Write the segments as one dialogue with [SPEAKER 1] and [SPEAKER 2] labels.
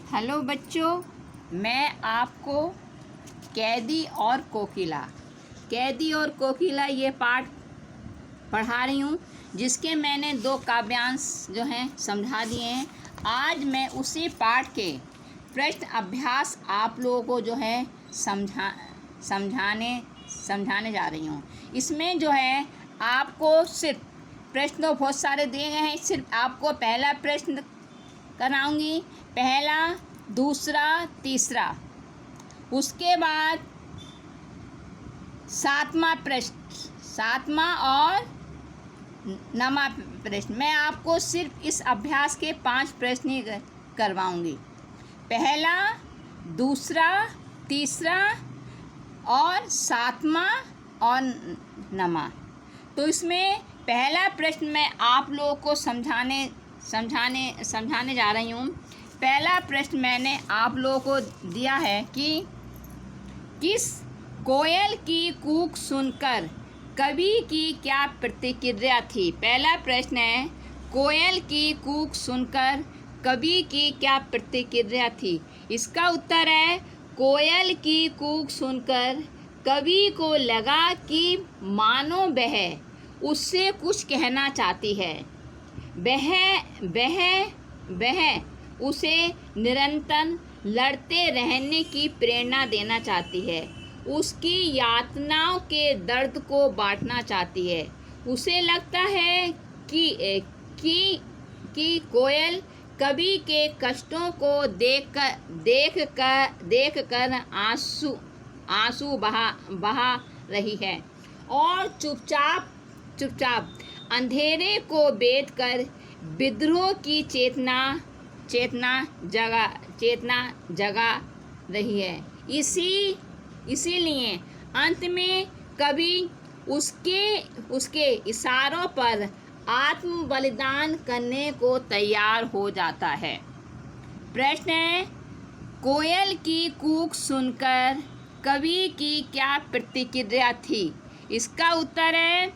[SPEAKER 1] Hello बच्चों, मैं आपको कैदी और कोकिला ये पाठ पढ़ा रही हूँ, जिसके मैंने 2 काव्यांश जो हैं समझा दिए हैं। आज मैं उसी पाठ के प्रश्न अभ्यास आप लोगों को जो है समझाने जा रही हूँ। इसमें जो है आपको सिर्फ प्रश्न तो बहुत सारे दिए गए हैं, सिर्फ आपको पहला प्रश्न कराऊंगी, पहला, दूसरा, तीसरा, उसके बाद 7वां और 9वां प्रश्न। मैं आपको सिर्फ इस अभ्यास के 5 प्रश्न ही करवाऊंगी, पहला, दूसरा, तीसरा और 7वां और 9वां। तो इसमें पहला प्रश्न मैं आप लोगों को समझाने जा रही हूँ। पहला प्रश्न मैंने आप लोगों को दिया है कि किस कोयल की कूक सुनकर कवि की क्या प्रतिक्रिया थी। पहला प्रश्न है, कोयल की कूक सुनकर कवि की क्या प्रतिक्रिया थी। इसका उत्तर है, कोयल की कूक सुनकर कवि को लगा कि मानो वह उससे कुछ कहना चाहती है। वह उसे निरंतर लड़ते रहने की प्रेरणा देना चाहती है, उसकी यातनाओं के दर्द को बांटना चाहती है। उसे लगता है कि कोयल कवि के कष्टों को देखकर आंसू बहा रही है और चुपचाप अंधेरे को भेद कर विद्रोह की चेतना जगा रही है। इसीलिए अंत में कवि उसके इशारों पर आत्म बलिदान करने को तैयार हो जाता है। प्रश्न है, कोयल की कूक सुनकर कवि की क्या प्रतिक्रिया थी। इसका उत्तर है,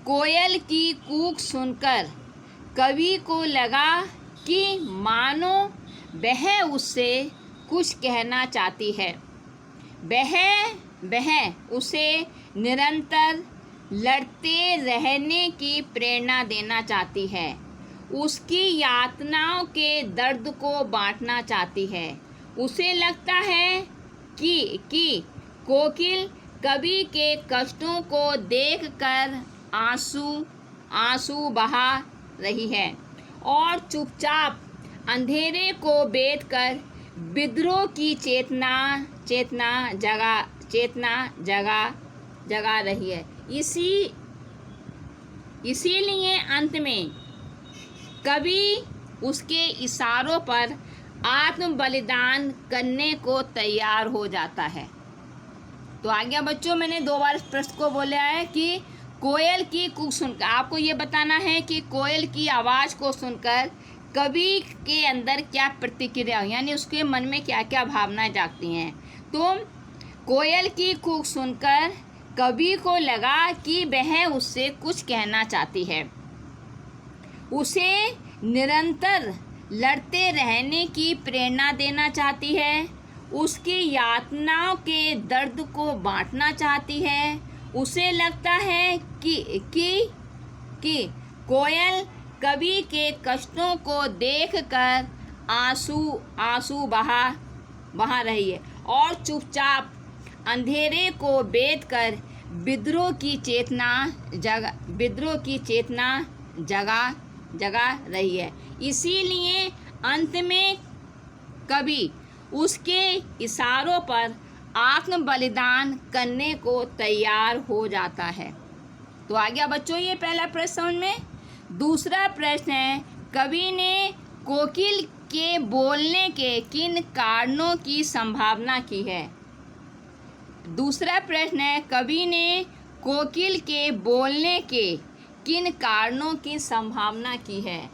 [SPEAKER 1] कोयल की कूक सुनकर कवि को लगा कि मानो वह उससे कुछ कहना चाहती है। वह उसे निरंतर लड़ते रहने की प्रेरणा देना चाहती है, उसकी यातनाओं के दर्द को बांटना चाहती है। उसे लगता है कि कोकिल कवि के कष्टों को देखकर आंसू बहा रही है और चुपचाप अंधेरे को भेद कर विद्रोह की चेतना जगा रही है। इसीलिए अंत में कवि उसके इशारों पर आत्म बलिदान करने को तैयार हो जाता है। तो आ गया बच्चों, मैंने 2 बार इस प्रश्न को बोला है कि कोयल की कूक सुनकर आपको ये बताना है कि कोयल की आवाज़ को सुनकर कवि के अंदर क्या प्रतिक्रिया, यानी उसके मन में क्या क्या भावनाएं जागती हैं। तो कोयल की कूक सुनकर कवि को लगा कि वह उससे कुछ कहना चाहती है, उसे निरंतर लड़ते रहने की प्रेरणा देना चाहती है, उसकी यातनाओं के दर्द को बांटना चाहती है। उसे लगता है कि कोयल कवि के कष्टों को देखकर आंसू बहा रही है और चुपचाप अंधेरे को भेद कर विद्रोह की चेतना जगा रही है। इसीलिए अंत में कवि उसके इशारों पर आत्म बलिदान करने को तैयार हो जाता है। तो आ गया बच्चों ये पहला प्रश्न समझ में। दूसरा प्रश्न है, कवि ने कोकिल के बोलने के किन कारणों की संभावना की है। दूसरा प्रश्न है, कवि ने कोकिल के बोलने के किन कारणों की संभावना की है।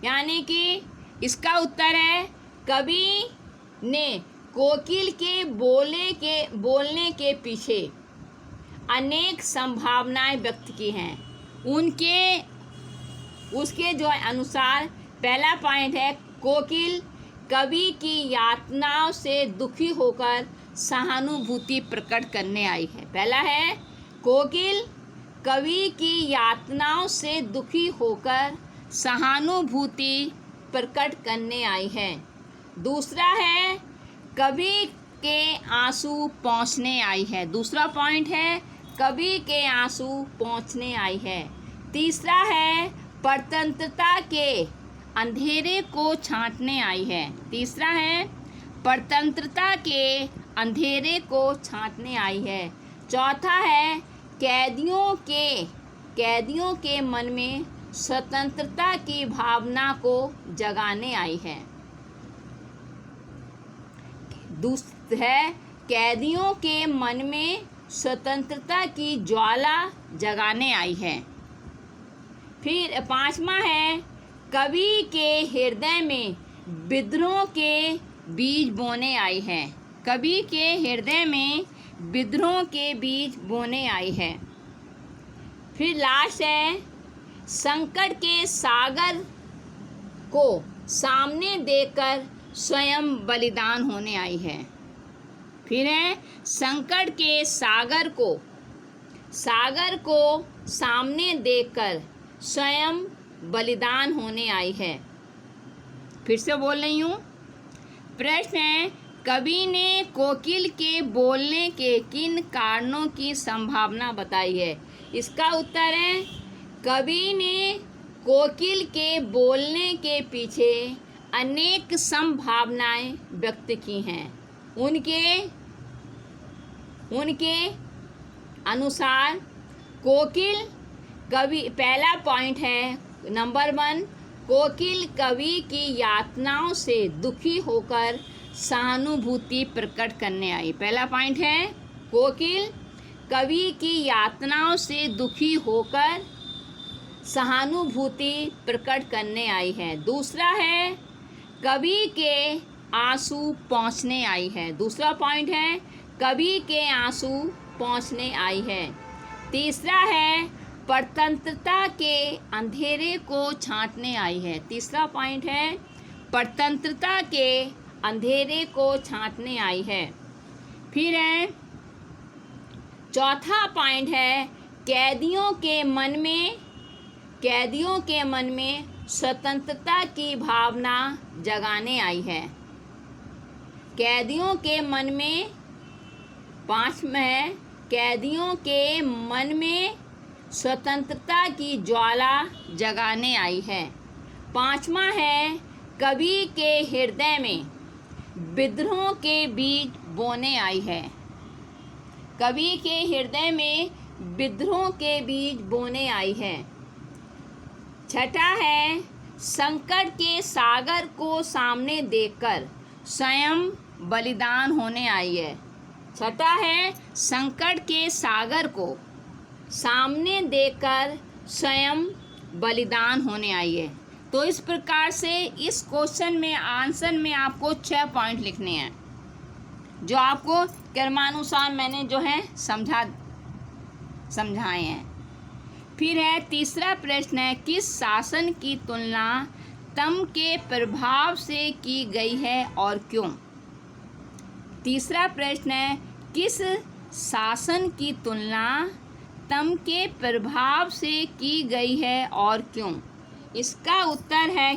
[SPEAKER 1] यानी कि इसका उत्तर है, कवि ने कोकिल के बोलने के पीछे अनेक संभावनाएं व्यक्त की हैं। उसके जो अनुसार पहला पॉइंट है, कोकिल कवि की यातनाओं से दुखी होकर सहानुभूति प्रकट करने आई है। पहला है कोकिल कवि की यातनाओं से दुखी होकर सहानुभूति प्रकट करने आई है। दूसरा है कवि के आंसू पोंछने आई है। दूसरा पॉइंट है कवि के आंसू पोंछने आई है। तीसरा है परतंत्रता के अंधेरे को छांटने आई है। तीसरा है परतंत्रता के अंधेरे को छांटने आई है। चौथा है कैदियों के मन में स्वतंत्रता की भावना को जगाने आई है। है कैदियों के मन में स्वतंत्रता की ज्वाला जगाने आई है। फिर पांचवा है कवि के हृदय में विद्रोह के बीज बोने आई है। कवि के हृदय में विद्रोह के बीज बोने आई है। फिर लास्ट है संकट के सागर को सामने देखकर स्वयं बलिदान होने आई है। फिर है संकट के सागर को सामने देखकर स्वयं बलिदान होने आई है। फिर से बोल रही हूँ। प्रश्न है कवि ने कोकिल के बोलने के किन कारणों की संभावना बताई है। इसका उत्तर है कवि ने कोकिल के बोलने के पीछे अनेक संभावनाएं व्यक्त की हैं। उनके अनुसार कोकिल कवि पहला पॉइंट है नंबर 1 कोकिल कवि की यातनाओं से दुखी होकर सहानुभूति प्रकट करने आई। पहला पॉइंट है कोकिल कवि की यातनाओं से दुखी होकर सहानुभूति प्रकट करने आई है। दूसरा है कवि के आंसू पोंछने आई है। दूसरा पॉइंट है कवि के आंसू पोंछने आई है। तीसरा है परतंत्रता के अंधेरे को छांटने आई है। तीसरा पॉइंट है परतंत्रता के अंधेरे को छांटने आई है। फिर है चौथा पॉइंट है कैदियों के मन में स्वतंत्रता की भावना जगाने आई है। कैदियों के मन में पांचवा है कैदियों के मन में स्वतंत्रता की ज्वाला जगाने आई है। पांचवा है कवि के हृदय में विद्रोह के बीज बोने आई है। कवि के हृदय में विद्रोह के बीज बोने आई है। छठा है संकट के सागर को सामने देखकर स्वयं बलिदान होने आई है। छठा है संकट के सागर को सामने देखकर स्वयं बलिदान होने आई है। तो इस प्रकार से इस क्वेश्चन में आंसर में आपको 6 पॉइंट लिखने हैं जो आपको क्रमानुसार मैंने जो है समझाए हैं। फिर है तीसरा प्रश्न है किस शासन की तुलना तम के प्रभाव से की गई है और क्यों। तीसरा प्रश्न है किस शासन की तुलना तम के प्रभाव से की गई है और क्यों। इसका उत्तर है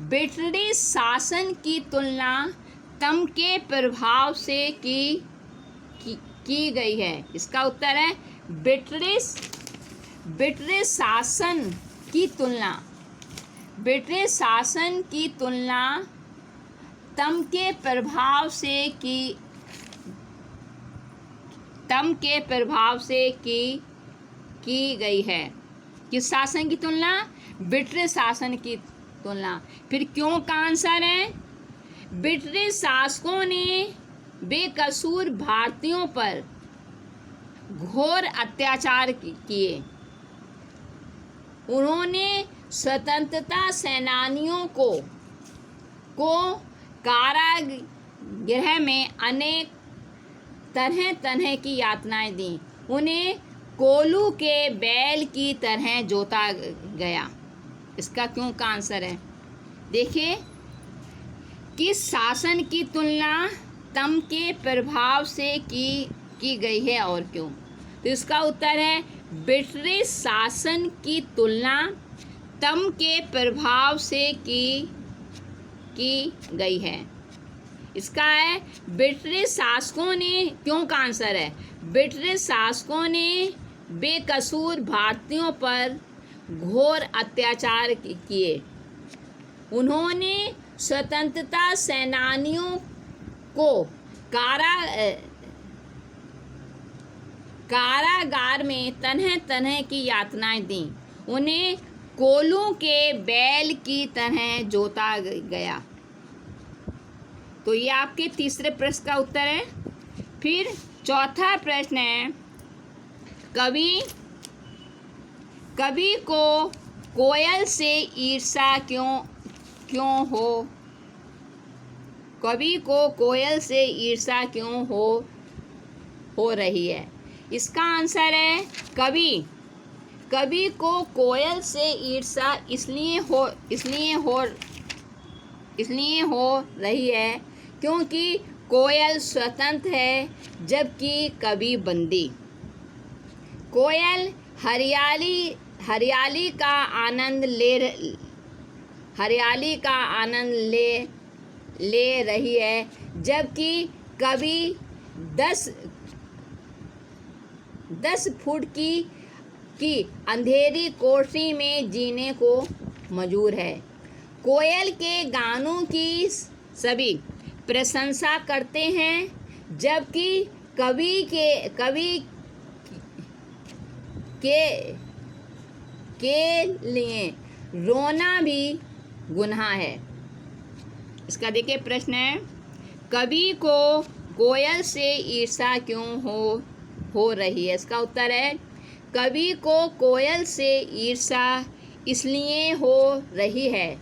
[SPEAKER 1] ब्रिटिश शासन की तुलना तम के प्रभाव से की गई है। इसका उत्तर है ब्रिटिश शासन की तुलना तम के प्रभाव से की गई है। किस शासन की तुलना ब्रिटिश शासन की तुलना। फिर क्यों का आंसर है ब्रिटिश शासकों ने बेकसूर भारतीयों पर घोर अत्याचार किए। उन्होंने स्वतंत्रता सेनानियों को कारागृह में अनेक तरह तरह की यातनाएं दी। उन्हें कोलू के बैल की तरह जोता गया। इसका क्यों का आंसर है, देखिए, किस शासन की तुलना तम के प्रभाव से की गई है और क्यों? तो इसका उत्तर है ब्रिटिश शासन की तुलना तम के प्रभाव से की गई है। इसका है ब्रिटिश शासकों ने, क्यों का आंसर है, ब्रिटिश शासकों ने बेकसूर भारतीयों पर घोर अत्याचार किए। उन्होंने स्वतंत्रता सेनानियों को कारागार में तरह तरह की यातनाएं दी। उन्हें कोलू के बैल की तरह जोता गया। तो ये आपके तीसरे प्रश्न का उत्तर है। फिर चौथा प्रश्न है, कवि को कोयल से ईर्ष्या क्यों हो? कवि को कोयल से ईर्ष्या क्यों हो रही है? इसका आंसर है कवि को कोयल से ईर्ष्या इसलिए हो रही है क्योंकि कोयल स्वतंत्र है जबकि कवि बंदी। कोयल हरियाली का आनंद ले रही है जबकि कवि 10 फुट की अंधेरी कोठरी में जीने को मजबूर है। कोयल के गानों की सभी प्रशंसा करते हैं जबकि कवि के लिए रोना भी गुनाह है। इसका देखिए प्रश्न है, कवि को कोयल से ईर्ष्या क्यों हो रही है? इसका उत्तर है कवि को कोयल से ईर्ष्या इसलिए हो रही है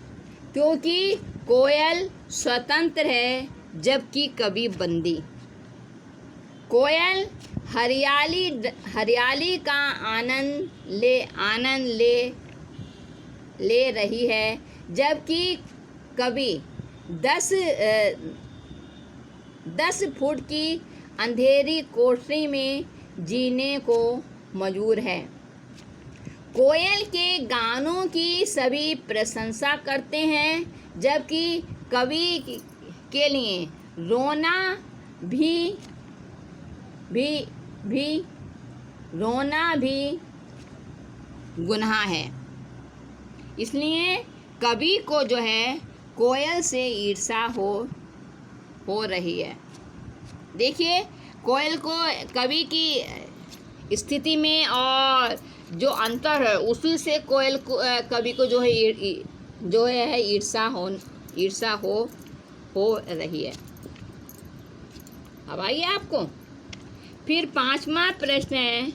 [SPEAKER 1] क्योंकि कोयल स्वतंत्र है जबकि कवि बंदी। कोयल हरियाली का आनंद ले रही है जबकि कवि 10 फुट की अंधेरी कोठरी में जीने को मजबूर है। कोयल के गानों की सभी प्रशंसा करते हैं जबकि कवि के लिए रोना भी गुनाह है। इसलिए कवि को जो है कोयल से ईर्ष्या हो रही है। देखिए, कोयल को कवि की स्थिति में और जो अंतर है उसी से कोयल को कवि को जो है ईर्ष्या हो रही है। अब आइए आपको फिर 5वां प्रश्न है,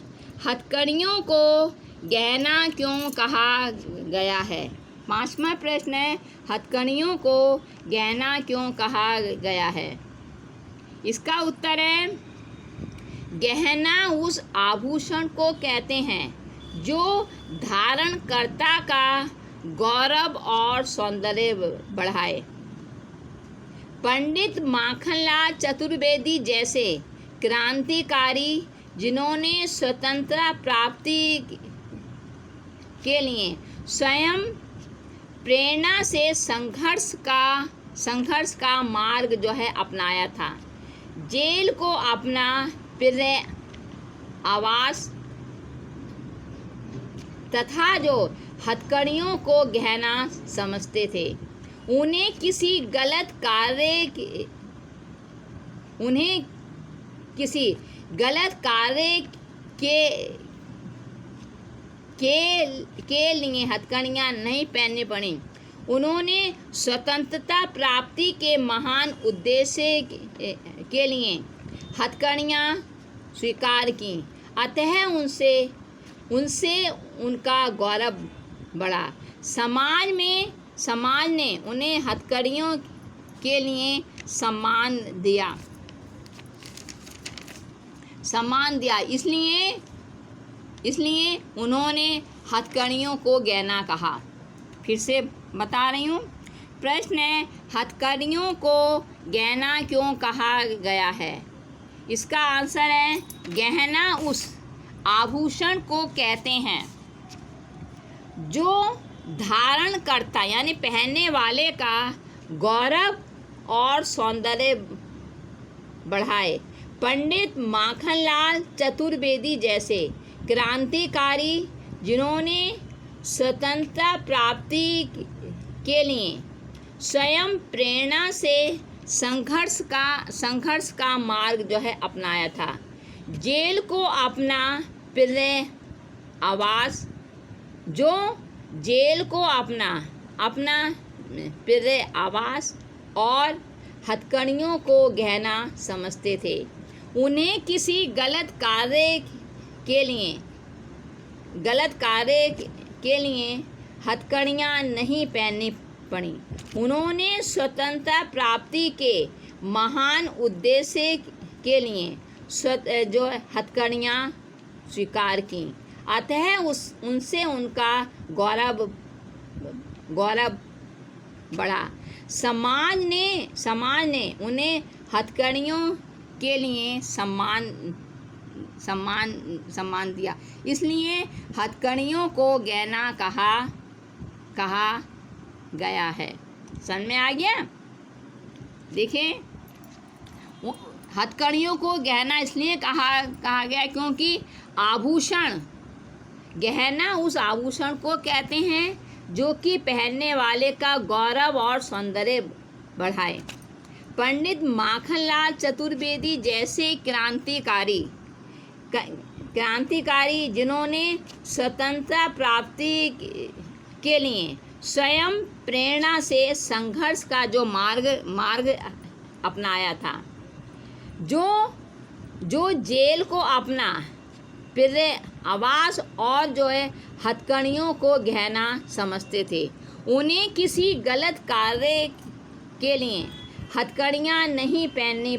[SPEAKER 1] हथकड़ियों को गहना क्यों कहा गया है? 5वां प्रश्न है, हथकड़ियों को गहना क्यों कहा गया है? इसका उत्तर है गहना उस आभूषण को कहते हैं जो धारणकर्ता का गौरव और सौंदर्य बढ़ाए। पंडित माखनलाल चतुर्वेदी जैसे क्रांतिकारी जिन्होंने स्वतंत्रता प्राप्ति के लिए स्वयं प्रेरणा से संघर्ष का मार्ग जो है अपनाया था, जेल को अपना प्रिय आवास तथा जो हथकड़ियों को गहना समझते थे, उन्हें किसी गलत कार्य के लिए हथकड़ियाँ नहीं पहननी पड़ी। उन्होंने स्वतंत्रता प्राप्ति के महान उद्देश्य के लिए हथकड़ियाँ स्वीकार की, अतः उनसे उनका गौरव बढ़ा। समाज ने उन्हें हथकड़ियों के लिए सम्मान दिया। सम्मान दिया, इसलिए उन्होंने हथकड़ियों को गहना कहा। फिर से बता रही हूँ, प्रश्न है हथकड़ियों को गहना क्यों कहा गया है? इसका आंसर है गहना उस आभूषण को कहते हैं जो धारण करता यानी पहनने वाले का गौरव और सौंदर्य बढ़ाए। पंडित माखनलाल चतुर्वेदी जैसे क्रांतिकारी जिन्होंने स्वतंत्रता प्राप्ति के लिए स्वयं प्रेरणा से संघर्ष का मार्ग जो है अपनाया था, जेल को अपना प्रिय आवास प्रिय आवास और हथकड़ियों को गहना समझते थे। उन्हें किसी गलत कार्य के लिए हथकड़ियाँ नहीं पहननी पड़ी। उन्होंने स्वतंत्रता प्राप्ति के महान उद्देश्य के लिए जो हथकड़ियाँ स्वीकार की, अतः उनसे उनका गौरव बढ़ा। समाज ने उन्हें हथकड़ियों के लिए सम्मान दिया, इसलिए हथकड़ियों को गहना कहा गया है। समझ में आ गया? देखिए, हथकड़ियों को गहना इसलिए कहा गया क्योंकि आभूषण, गहना उस आभूषण को कहते हैं जो कि पहनने वाले का गौरव और सौंदर्य बढ़ाए। पंडित माखनलाल चतुर्वेदी जैसे क्रांतिकारी जिन्होंने स्वतंत्रता प्राप्ति के लिए स्वयं प्रेरणा से संघर्ष का जो मार्ग अपनाया था, जो जेल को अपना प्रिय आवास और जो है हथकड़ियों को गहना समझते थे। उन्हें किसी गलत कार्य के लिए हथकड़ियाँ नहीं पहननी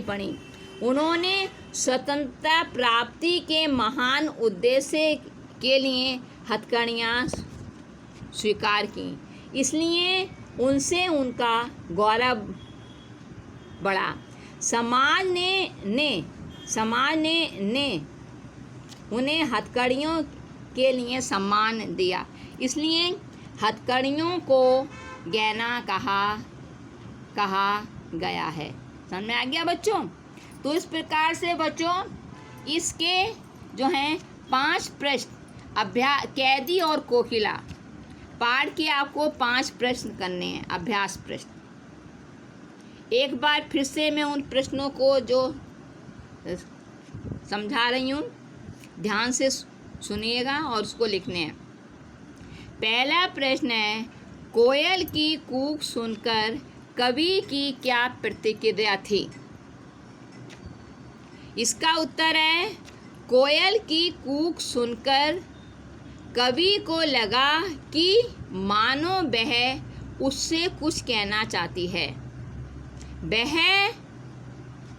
[SPEAKER 1] पड़ी। उन्होंने स्वतंत्रता प्राप्ति के महान उद्देश्य के लिए हथकड़ियाँ स्वीकार की, इसलिए उनसे उनका गौरव बढ़ा। समाज ने उन्हें हथकड़ियों के लिए सम्मान दिया, इसलिए हथकड़ियों को गहना कहा गया है। समझ में आ गया बच्चों? तो इस प्रकार से बच्चों इसके जो हैं 5 प्रश्न कैदी और कोकिला पाठ के आपको 5 प्रश्न करने हैं, अभ्यास प्रश्न। एक बार फिर से मैं उन प्रश्नों को जो समझा रही हूँ ध्यान से सुनिएगा और उसको लिखने हैं। पहला प्रश्न है, कोयल की कूक सुनकर कवि की क्या प्रतिक्रिया थी? इसका उत्तर है, कोयल की कूक सुनकर कवि को लगा कि मानो वह उससे कुछ कहना चाहती है। वह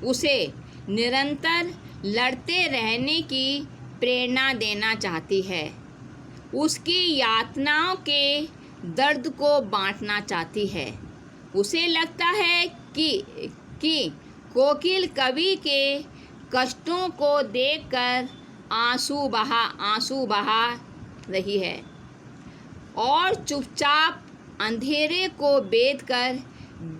[SPEAKER 1] उसे निरंतर लड़ते रहने की प्रेरणा देना चाहती है, उसकी यातनाओं के दर्द को बांटना चाहती है। उसे लगता है कि कोकिल कवि के कष्टों को देखकर आंसू बहा रही है और चुपचाप अंधेरे को बेध कर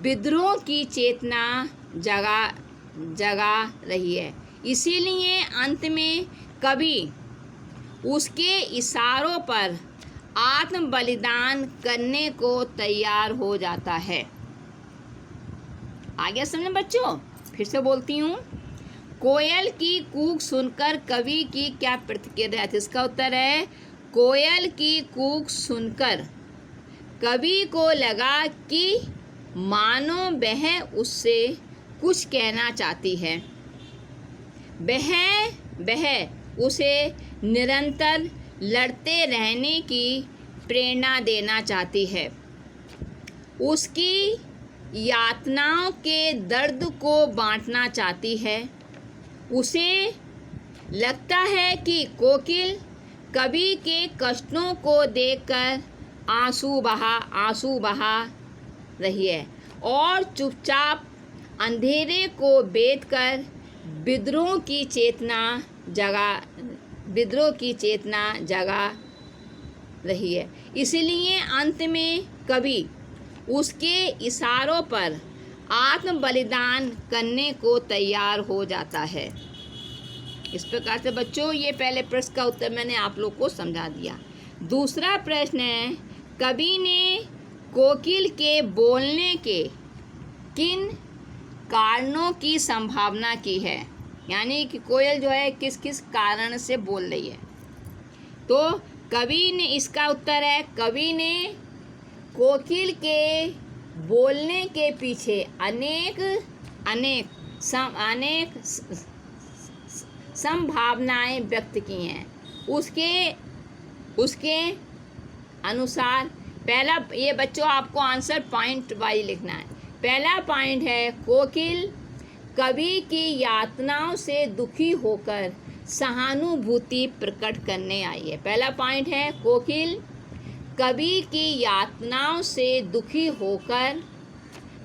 [SPEAKER 1] विद्रोह की चेतना जगा रही है। इसीलिए अंत में कवि उसके इशारों पर आत्म बलिदान करने को तैयार हो जाता है। आगे समझे बच्चों? फिर से बोलती हूँ, कोयल की कूक सुनकर कवि की क्या प्रतिक्रिया थी? इसका उत्तर है, कोयल की कूक सुनकर कवि को लगा कि मानो वह उससे कुछ कहना चाहती है। वह उसे निरंतर लड़ते रहने की प्रेरणा देना चाहती है, उसकी यातनाओं के दर्द को बांटना चाहती है उसे लगता है कि कोकिल कवि के कष्टों को देखकर आंसू बहा रही है और चुपचाप अंधेरे को बेध कर विद्रोह की चेतना जगा रही है। इसलिए अंत में कवि उसके इशारों पर आत्म बलिदान करने को तैयार हो जाता है। इस प्रकार से बच्चों ये पहले प्रश्न का उत्तर मैंने आप लोग को समझा दिया। दूसरा प्रश्न है, कवि ने कोकिल के बोलने के किन कारणों की संभावना की है, यानी कि कोयल जो है किस किस कारण से बोल रही है। तो कवि ने, इसका उत्तर है कवि ने कोकिल के बोलने के पीछे अनेक संभावनाएं व्यक्त की हैं। उसके अनुसार पहला, ये बच्चों आपको आंसर पॉइंट वाइज लिखना है। पहला पॉइंट है, कोकिल कवि की यातनाओं से दुखी होकर सहानुभूति प्रकट करने आई है। पहला पॉइंट है, कोकिल कवि की यातनाओं से दुखी होकर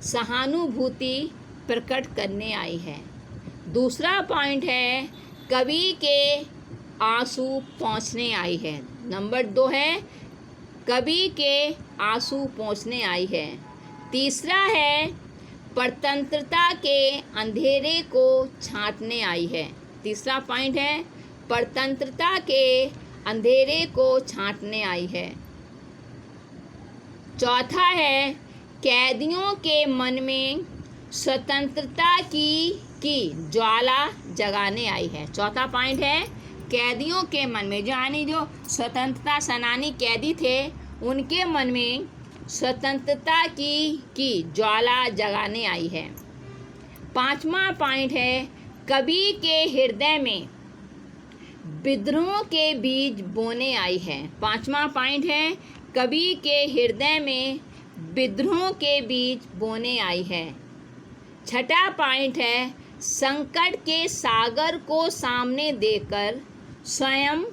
[SPEAKER 1] सहानुभूति प्रकट करने आई है। दूसरा पॉइंट है, कवि के आंसू पहुँचने आई है। नंबर 2 है, कवि के आंसू पहुँचने आई है। तीसरा है, परतंत्रता के अंधेरे को छांटने आई है। तीसरा पॉइंट है, परतंत्रता के अंधेरे को छांटने आई है। चौथा है, कैदियों के मन में स्वतंत्रता की ज्वाला जगाने आई है। चौथा पॉइंट है, कैदियों के मन में, जो स्वतंत्रता सेनानी कैदी थे उनके मन में स्वतंत्रता की ज्वाला जगाने आई है। पांचवा पॉइंट है, कवि के हृदय में विद्रोह के बीज बोने आई है। पांचवा पॉइंट है, कवि के हृदय में विद्रोह के बीज बोने आई है। छठा पॉइंट है, संकट के सागर को सामने देखकर स्वयं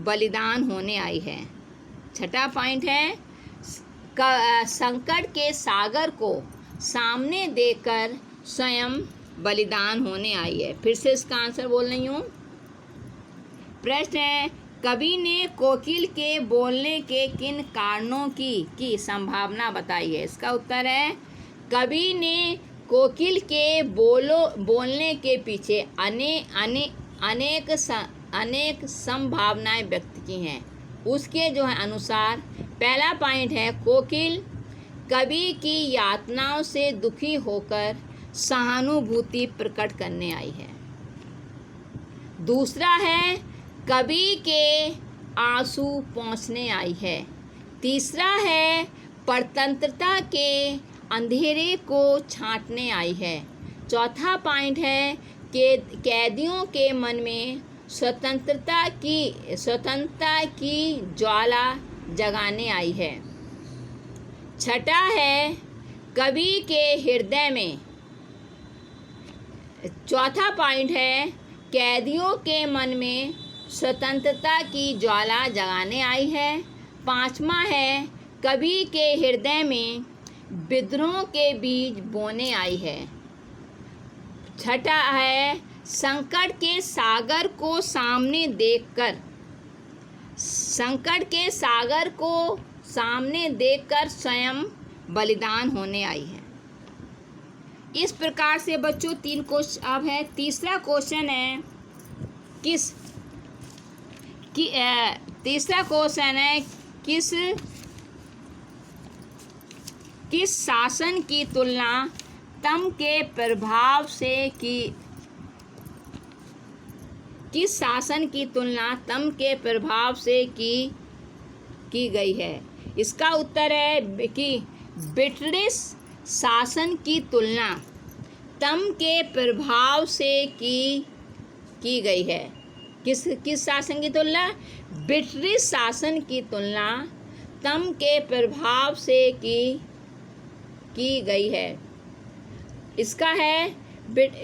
[SPEAKER 1] बलिदान होने आई है। छठा पॉइंट है, संकट के सागर को सामने देखकर स्वयं बलिदान होने आई है। फिर से इसका आंसर बोल रही हूँ। प्रश्न है, कवि ने कोकिल के बोलने के किन कारणों की संभावना बताई है। इसका उत्तर है, कवि ने कोकिल के बोलने के पीछे अनेक संभावनाएं व्यक्त की हैं। उसके जो है अनुसार पहला पॉइंट है, कोकिल कवि की यातनाओं से दुखी होकर सहानुभूति प्रकट करने आई है। दूसरा है, कवि के आंसू पहुँचने आई है। तीसरा है, परतंत्रता के अंधेरे को छांटने आई है। चौथा पॉइंट है कि कैदियों के मन में स्वतंत्रता की ज्वाला जगाने आई है। छठा है, कवि के हृदय में, चौथा पॉइंट है, कैदियों के मन में स्वतंत्रता की ज्वाला जगाने आई है। पांचवा है, कवि के हृदय में विद्रोह के बीज बोने आई है। छठा है, संकट के सागर को सामने देखकर स्वयं बलिदान होने आई है। इस प्रकार से बच्चों 3 क्वेश्चन अब है। तीसरा क्वेश्चन है, किस शासन की तुलना तम के प्रभाव से की गई है। इसका उत्तर है कि ब्रिटिश शासन की तुलना तम के प्रभाव से की गई है। किस शासन की तुलना? ब्रिटिश शासन की तुलना तम के प्रभाव से की गई है। इसका है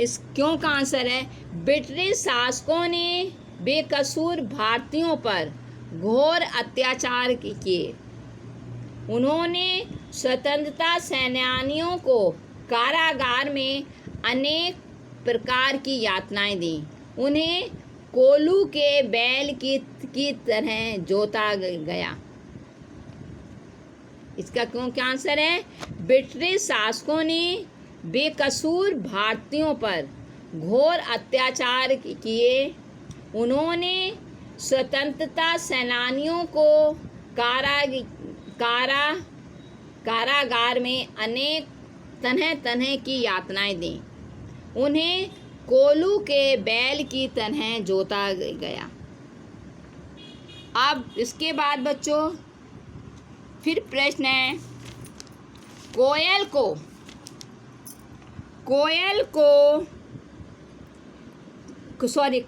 [SPEAKER 1] इस क्यों का आंसर है ब्रिटिश शासकों ने बेकसूर भारतीयों पर घोर अत्याचार किए। उन्होंने स्वतंत्रता सेनानियों को कारागार में अनेक प्रकार की यातनाएं दी। उन्हें कोल्हू के बैल की तरह जोता गया। इसका क्यों क्या आंसर है ब्रिटिश शासकों ने बेकसूर भारतीयों पर घोर अत्याचार किए। उन्होंने स्वतंत्रता सेनानियों को कारागार में अनेक तरह की यातनाएं दी। उन्हें कोल्हू के बैल की तरह जोता गया। अब इसके बाद बच्चों फिर प्रश्न है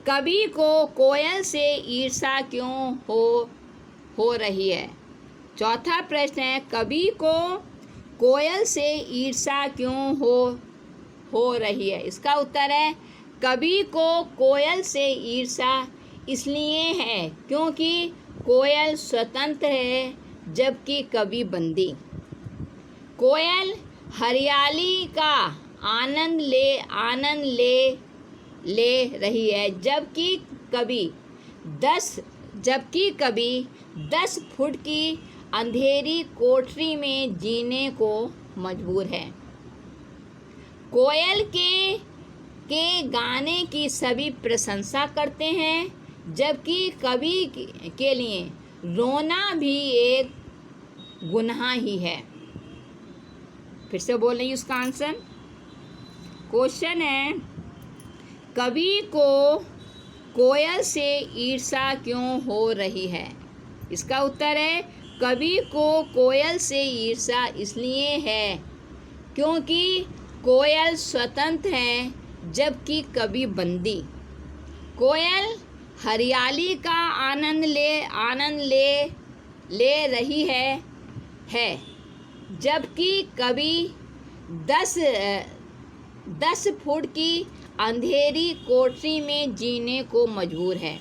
[SPEAKER 1] कवि को कोयल से ईर्ष्या क्यों हो रही है। चौथा प्रश्न है कवि को कोयल से ईर्ष्या क्यों हो रही है। इसका उत्तर है कवि को कोयल से ईर्ष्या इसलिए है क्योंकि कोयल स्वतंत्र है जबकि कवि बंदी। कोयल हरियाली का आनंद ले रही है जबकि कवि 10 फुट की अंधेरी कोठरी में जीने को मजबूर है। कोयल के गाने की सभी प्रशंसा करते हैं जबकि कवि के लिए रोना भी एक गुनाह ही है। फिर से बोल रही हूँ उसका आंसर। क्वेश्चन है कवि को कोयल से ईर्ष्या क्यों हो रही है। इसका उत्तर है कवि को कोयल से ईर्ष्या इसलिए है क्योंकि कोयल स्वतंत्र है जबकि कवि बंदी। कोयल हरियाली का आनंद ले रही है जबकि कवि 10 फुट की अंधेरी कोठरी में जीने को मजबूर है।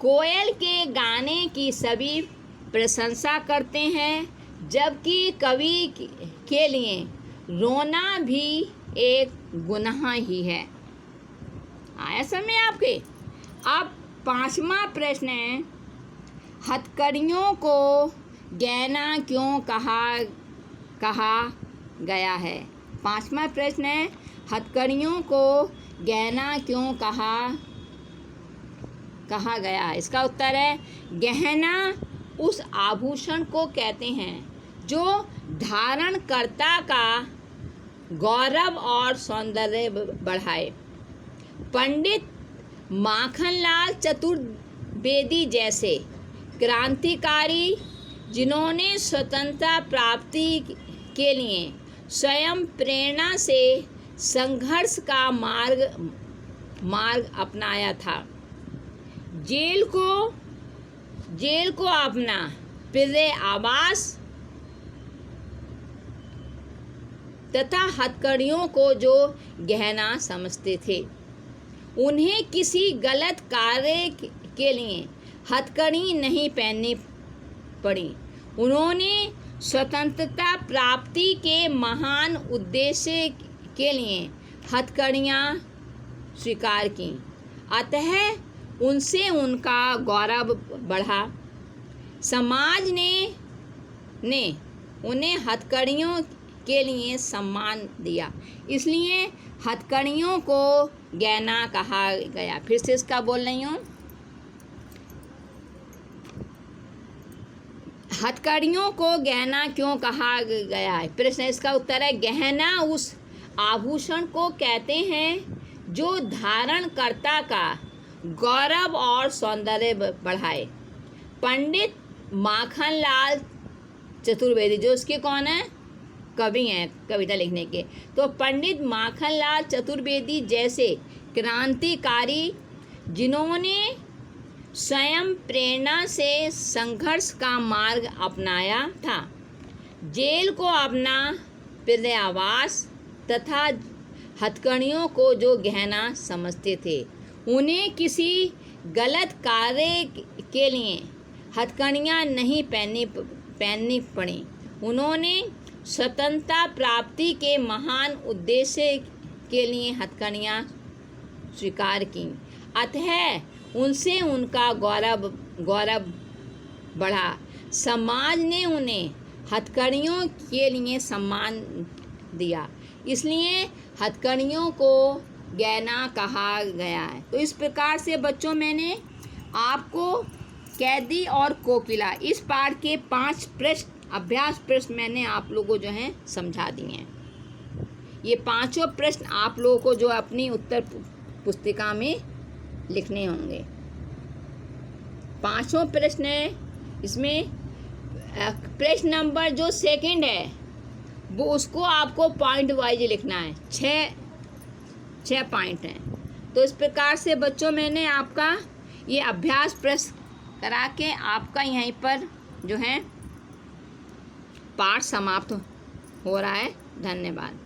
[SPEAKER 1] कोयल के गाने की सभी प्रशंसा करते हैं जबकि कवि के लिए रोना भी एक गुनाह ही है। आया समझ आपके। अब 5वां प्रश्न है हथकड़ियों को गहना क्यों कहा गया है। 5वां प्रश्न है हथकड़ियों को गहना क्यों कहा गया है। इसका उत्तर है गहना उस आभूषण को कहते हैं जो धारणकर्ता का गौरव और सौंदर्य बढ़ाए। पंडित माखनलाल चतुर्वेदी जैसे क्रांतिकारी जिन्होंने स्वतंत्रता प्राप्ति के लिए स्वयं प्रेरणा से संघर्ष का मार्ग अपनाया था, जेल को अपना प्रिय आवास तथा हथकड़ियों को जो गहना समझते थे, उन्हें किसी गलत कार्य के लिए हथकड़ी नहीं पहननी पड़ी। उन्होंने स्वतंत्रता प्राप्ति के महान उद्देश्य के लिए हथकड़ियाँ स्वीकार की, अतः उनसे उनका गौरव बढ़ा। समाज ने उन्हें हथकड़ियों के लिए सम्मान दिया, इसलिए हथकड़ियों को गहना कहा गया। फिर से इसका बोल रही हूँ। हथकड़ियों को गहना क्यों कहा गया है। प्रश्न इसका उत्तर है गहना उस आभूषण को कहते हैं जो धारणकर्ता का गौरव और सौंदर्य बढ़ाए। पंडित माखनलाल चतुर्वेदी जो उसके कौन है, कवि हैं, कविता लिखने के, तो पंडित माखनलाल चतुर्वेदी जैसे क्रांतिकारी जिन्होंने स्वयं प्रेरणा से संघर्ष का मार्ग अपनाया था, जेल को अपना प्रिय आवास तथा हथकड़ियों को जो गहना समझते थे। उन्हें किसी गलत कार्य के लिए हथकड़ियाँ नहीं पहननी पड़ी। उन्होंने स्वतंत्रता प्राप्ति के महान उद्देश्य के लिए हथकड़ियाँ स्वीकार की। अतः उनसे उनका गौरव बढ़ा। समाज ने उन्हें हथकड़ियों के लिए सम्मान दिया, इसलिए हथकड़ियों को गहना कहा गया है। तो इस प्रकार से बच्चों मैंने आपको कैदी और कोकिला इस पाठ के 5 प्रश्न, अभ्यास प्रश्न मैंने आप लोगों को जो हैं समझा दिए हैं। ये 5 प्रश्न आप लोगों को जो अपनी उत्तर पुस्तिका में लिखने होंगे। 5 प्रश्न है। इसमें प्रश्न नंबर जो 2 है वो उसको आपको पॉइंट वाइज लिखना है। 6 पॉइंट हैं। तो इस प्रकार से बच्चों मैंने आपका ये अभ्यास प्रश्न करा के आपका यहीं पर जो है पाठ समाप्त हो रहा है। धन्यवाद।